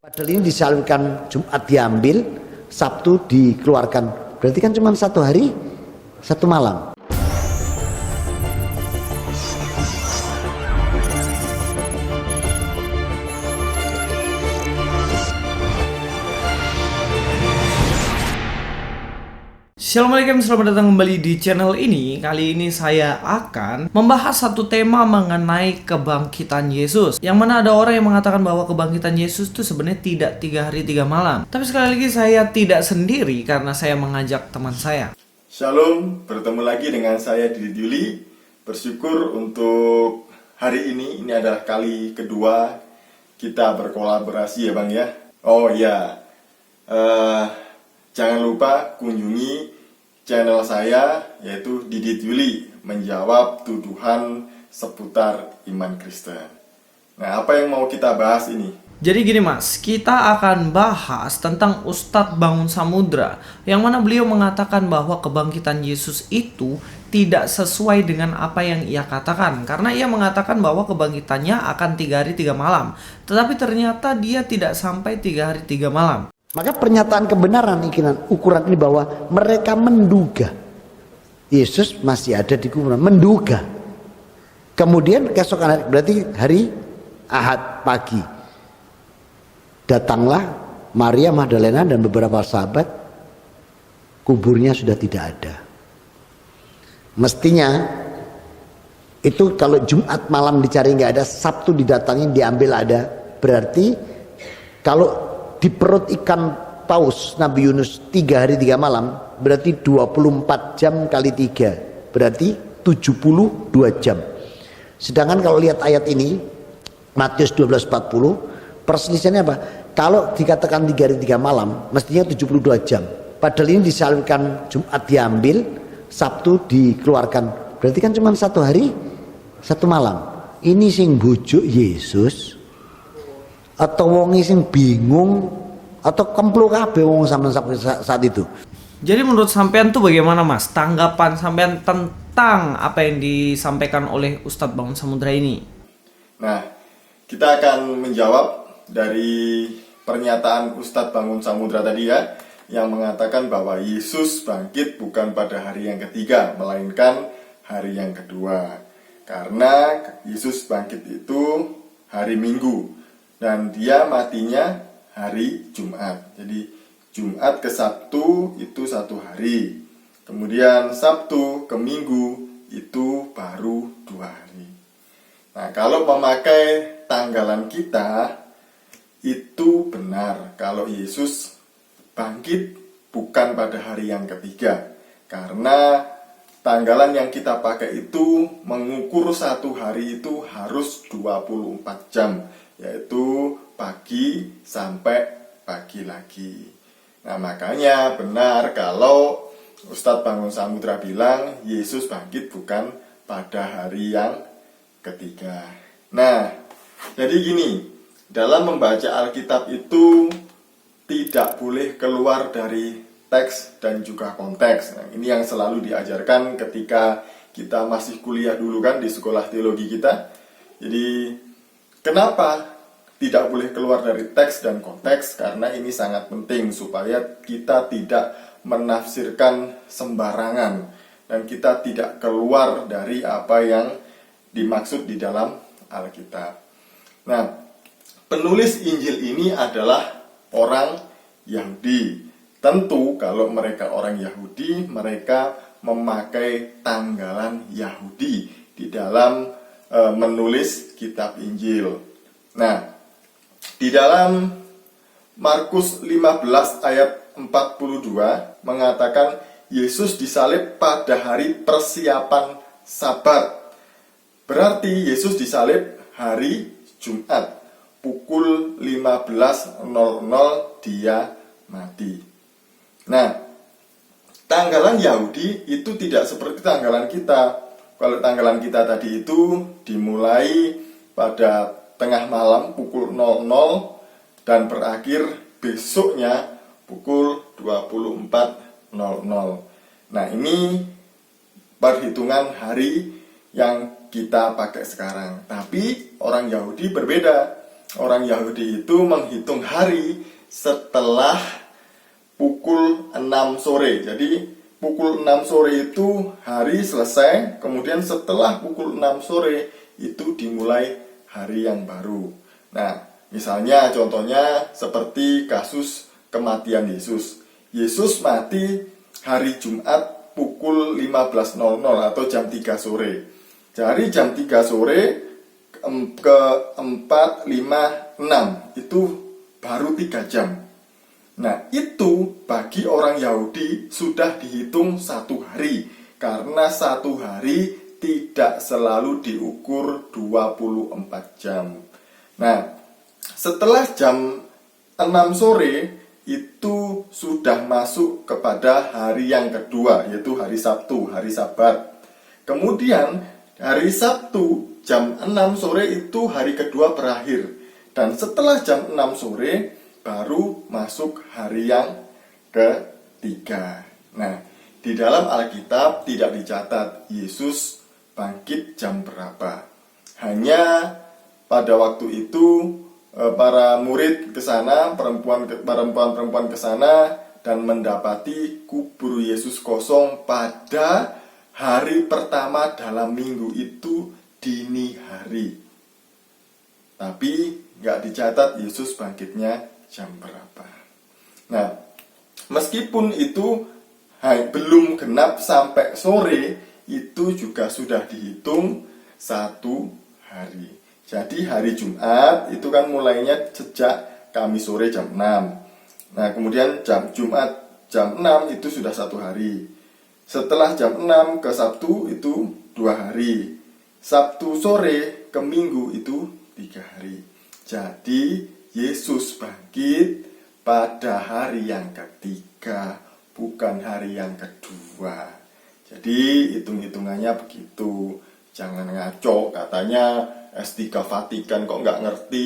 Padahal ini disalurkan Jumat diambil, Sabtu dikeluarkan. Berarti kan cuma 1 hari, 1 malam. Assalamualaikum, selamat datang kembali di channel ini. Kali ini saya akan membahas satu tema mengenai kebangkitan Yesus, yang mana ada orang yang mengatakan bahwa kebangkitan Yesus itu sebenarnya tidak 3 hari 3 malam. Tapi sekali lagi saya tidak sendiri karena saya mengajak teman saya. Shalom, bertemu lagi dengan saya Didit Yuli. Bersyukur untuk hari ini adalah kali kedua kita berkolaborasi ya Bang ya. Oh iya, jangan lupa kunjungi channel saya yaitu Didit Yuli menjawab tuduhan seputar iman Kristen. Nah, apa yang mau kita bahas ini? Jadi gini mas, kita akan bahas tentang Ustadz Bangun Samudra, yang mana beliau mengatakan bahwa kebangkitan Yesus itu tidak sesuai dengan apa yang ia katakan. Karena ia mengatakan bahwa kebangkitannya akan 3 hari 3 malam. Tetapi ternyata dia tidak sampai 3 hari 3 malam. Maka pernyataan kebenaran ukuran ini bahwa mereka menduga Yesus masih ada di kuburan, menduga. Kemudian keesokan hari, berarti hari Ahad pagi, datanglah Maria Magdalena dan beberapa sahabat, kuburnya sudah tidak ada. Mestinya itu kalau Jumat malam dicari nggak ada, Sabtu didatangi diambil ada. Berarti kalau di perut ikan paus Nabi Yunus 3 hari 3 malam, berarti 24 jam kali 3, berarti 72 jam. Sedangkan kalau lihat ayat ini Matius 12:40, perselisihannya apa? Kalau dikatakan 3 hari 3 malam, mestinya 72 jam. Padahal ini disalurkan Jumat diambil, Sabtu dikeluarkan. Berarti kan cuma 1 hari 1 malam. Ini sing bujuk Yesus atau wong sing bingung atau kemplo kabeh wong sampean saat itu. Jadi menurut sampean tuh bagaimana mas? Tanggapan sampean tentang apa yang disampaikan oleh Ustadz Bangun Samudra ini? Nah, kita akan menjawab dari pernyataan Ustadz Bangun Samudra tadi ya, yang mengatakan bahwa Yesus bangkit bukan pada hari yang ketiga, melainkan hari yang kedua. Karena Yesus bangkit itu hari Minggu dan dia matinya hari Jumat. Jadi Jumat ke Sabtu itu 1 hari, kemudian Sabtu ke Minggu itu baru 2 hari. Nah, kalau memakai tanggalan kita itu benar kalau Yesus bangkit bukan pada hari yang ketiga, karena tanggalan yang kita pakai itu mengukur 1 hari itu harus 24 jam, yaitu pagi sampai pagi lagi. Nah, makanya benar kalau Ustadz Bangun Samudra bilang Yesus bangkit bukan pada hari yang ketiga. Nah, jadi gini, dalam membaca Alkitab itu tidak boleh keluar dari teks dan juga konteks. Nah, ini yang selalu diajarkan ketika kita masih kuliah dulu kan di sekolah teologi kita. Jadi kenapa tidak boleh keluar dari teks dan konteks? Karena ini sangat penting supaya kita tidak menafsirkan sembarangan dan kita tidak keluar dari apa yang dimaksud di dalam Alkitab. Nah, penulis Injil ini adalah orang Yahudi. Tentu kalau mereka orang Yahudi, mereka memakai tanggalan Yahudi di dalam menulis kitab Injil. Nah, di dalam Markus 15 ayat 42 mengatakan Yesus disalib pada hari persiapan Sabat. Berarti Yesus disalib hari Jumat. Pukul 15.00 dia mati. Nah, tanggalan Yahudi itu tidak seperti tanggalan kita. Kalau tanggalan kita tadi itu dimulai pada tengah malam pukul 00 dan berakhir besoknya pukul 24.00. Nah, ini perhitungan hari yang kita pakai sekarang. Tapi orang Yahudi berbeda. orang Yahudi itu menghitung hari setelah pukul 6 sore. Jadi pukul 6 sore itu hari selesai, kemudian setelah pukul 6 sore itu dimulai hari yang baru. Nah, misalnya contohnya seperti kasus kematian Yesus. Yesus mati hari Jumat pukul 15.00 atau jam 3 sore. Dari jam 3 sore ke 4, 5, 6 itu baru 3 jam. Nah, itu bagi orang Yahudi sudah dihitung 1 hari, karena 1 hari tidak selalu diukur 24 jam. Nah, setelah jam 6 sore itu sudah masuk kepada hari yang kedua, yaitu hari Sabtu, hari Sabat. Kemudian hari Sabtu jam 6 sore itu hari kedua berakhir. Dan setelah jam 6 sore baru masuk hari yang ketiga. Nah, di dalam Alkitab tidak dicatat Yesus bangkit jam berapa. Hanya pada waktu itu para murid ke sana, perempuan-perempuan ke sana dan mendapati kubur Yesus kosong pada hari pertama dalam minggu itu dini hari. Tapi nggak dicatat Yesus bangkitnya jam berapa. Nah, meskipun itu belum genap sampai sore, itu juga sudah dihitung 1 hari. Jadi hari Jumat itu kan mulainya sejak Kamis sore jam 6. Nah, kemudian Jumat jam 6 itu sudah 1 hari. Setelah jam 6 ke Sabtu itu 2 hari. Sabtu sore ke Minggu itu 3 hari. Jadi Yesus bangkit pada hari yang ketiga, bukan hari yang kedua. Jadi hitung-hitungannya begitu. Jangan ngaco, katanya S3 Vatikan kok nggak ngerti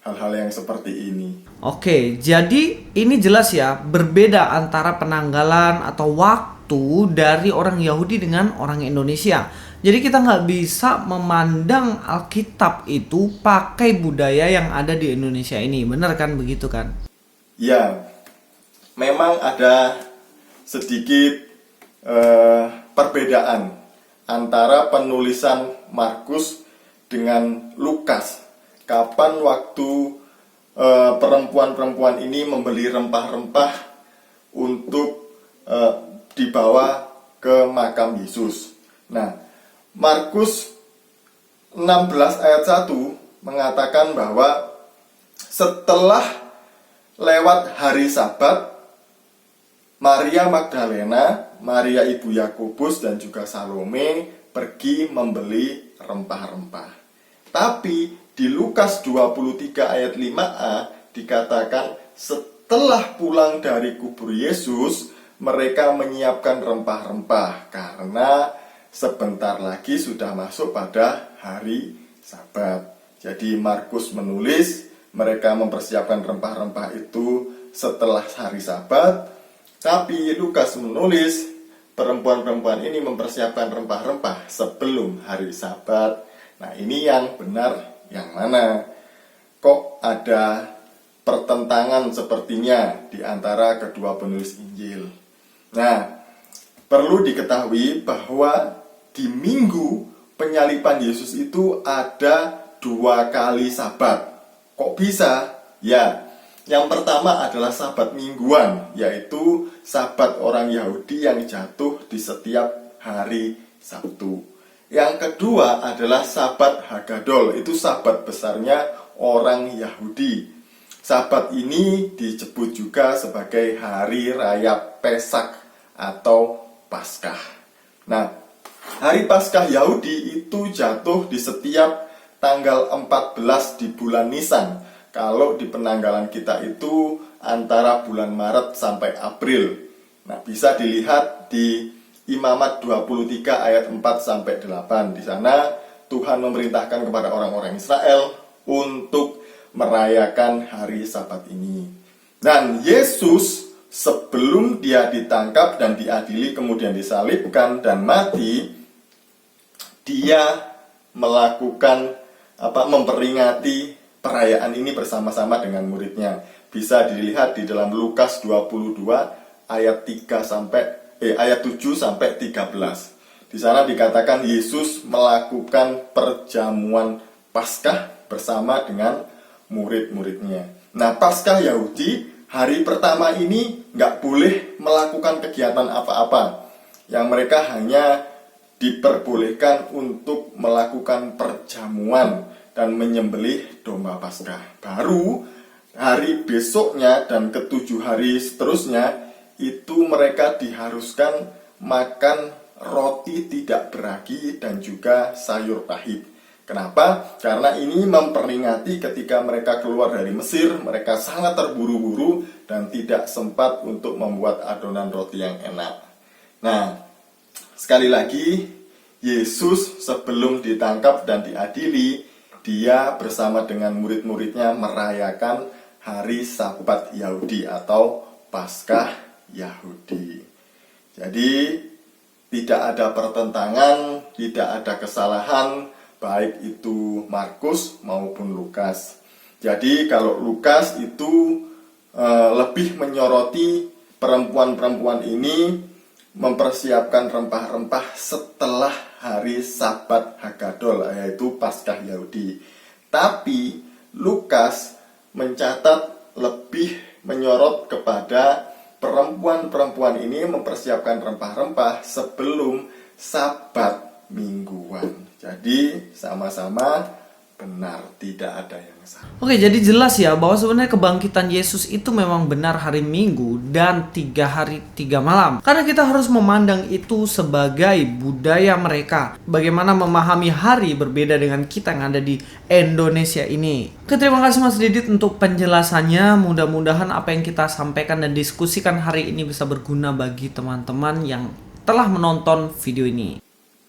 hal-hal yang seperti ini. Oke, jadi ini jelas ya, berbeda antara penanggalan atau waktu dari orang Yahudi dengan orang Indonesia. Jadi kita nggak bisa memandang Alkitab itu pakai budaya yang ada di Indonesia ini. Bener kan, begitu kan? Ya, memang ada sedikit perbedaan antara penulisan Markus dengan Lukas. Kapan waktu perempuan-perempuan ini membeli rempah-rempah untuk dibawa ke makam Yesus. Nah, Markus 16 ayat 1 mengatakan bahwa setelah lewat hari Sabat, Maria Magdalena, Maria ibu Yakobus dan juga Salome pergi membeli rempah-rempah. Tapi di Lukas 23 ayat 5a dikatakan setelah pulang dari kubur Yesus, mereka menyiapkan rempah-rempah karena sebentar lagi sudah masuk pada hari Sabat. Jadi Markus menulis mereka mempersiapkan rempah-rempah itu setelah hari Sabat, tapi Lukas menulis perempuan-perempuan ini mempersiapkan rempah-rempah sebelum hari Sabat. Nah, ini yang benar yang mana? Kok ada pertentangan sepertinya di antara kedua penulis Injil? Nah, perlu diketahui bahwa di minggu penyaliban Yesus itu ada 2 kali Sabat. Kok bisa? Ya, yang pertama adalah Sabat mingguan, yaitu Sabat orang Yahudi yang jatuh di setiap hari Sabtu. Yang kedua adalah Sabat Hagadol, itu Sabat besarnya orang Yahudi. Sabat ini disebut juga sebagai Hari Raya Pesak atau Paskah. Nah, Hari Paskah Yahudi itu jatuh di setiap tanggal 14 di bulan Nisan. Kalau di penanggalan kita itu antara bulan Maret sampai April. Nah, bisa dilihat di Imamat 23 ayat 4 sampai 8. Di sana Tuhan memerintahkan kepada orang-orang Israel untuk merayakan hari Sabat ini. Dan Yesus sebelum dia ditangkap dan diadili kemudian disalibkan dan mati, dia melakukan memperingati perayaan ini bersama-sama dengan muridnya. Bisa dilihat di dalam Lukas 22 ayat 7 sampai 13. Di sana dikatakan Yesus melakukan perjamuan Paskah bersama dengan murid-muridnya. Nah, Paskah Yahudi hari pertama ini nggak boleh melakukan kegiatan apa-apa. Yang mereka hanya diperbolehkan untuk melakukan perjamuan dan menyembelih domba Paskah. Baru hari besoknya dan ke-7 hari seterusnya itu mereka diharuskan makan roti tidak beragi dan juga sayur pahit. Kenapa? Karena ini memperingati ketika mereka keluar dari Mesir, mereka sangat terburu-buru dan tidak sempat untuk membuat adonan roti yang enak. Nah, sekali lagi, Yesus sebelum ditangkap dan diadili, dia bersama dengan murid-muridnya merayakan hari Sabat Yahudi atau Paskah Yahudi. Jadi, tidak ada pertentangan, tidak ada kesalahan, baik itu Markus maupun Lukas. Jadi kalau Lukas itu lebih menyoroti perempuan-perempuan ini mempersiapkan rempah-rempah setelah hari Sabat Hagadol, yaitu Paskah Yahudi. Tapi Lukas mencatat lebih menyorot kepada perempuan-perempuan ini mempersiapkan rempah-rempah sebelum Sabat mingguan. Jadi sama-sama benar, tidak ada yang salah. Oke, jadi jelas ya bahwa sebenarnya kebangkitan Yesus itu memang benar hari Minggu dan 3 hari 3 malam. Karena kita harus memandang itu sebagai budaya mereka. Bagaimana memahami hari berbeda dengan kita yang ada di Indonesia ini. Oke, terima kasih Mas Didit untuk penjelasannya. Mudah-mudahan apa yang kita sampaikan dan diskusikan hari ini bisa berguna bagi teman-teman yang telah menonton video ini.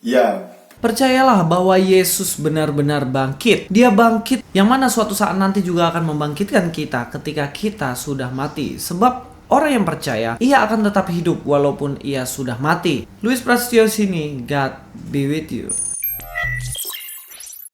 Ya. Percayalah bahwa Yesus benar-benar bangkit. Dia bangkit yang mana suatu saat nanti juga akan membangkitkan kita ketika kita sudah mati. Sebab orang yang percaya, ia akan tetap hidup walaupun ia sudah mati. Luis Prasetyo sini, God be with you.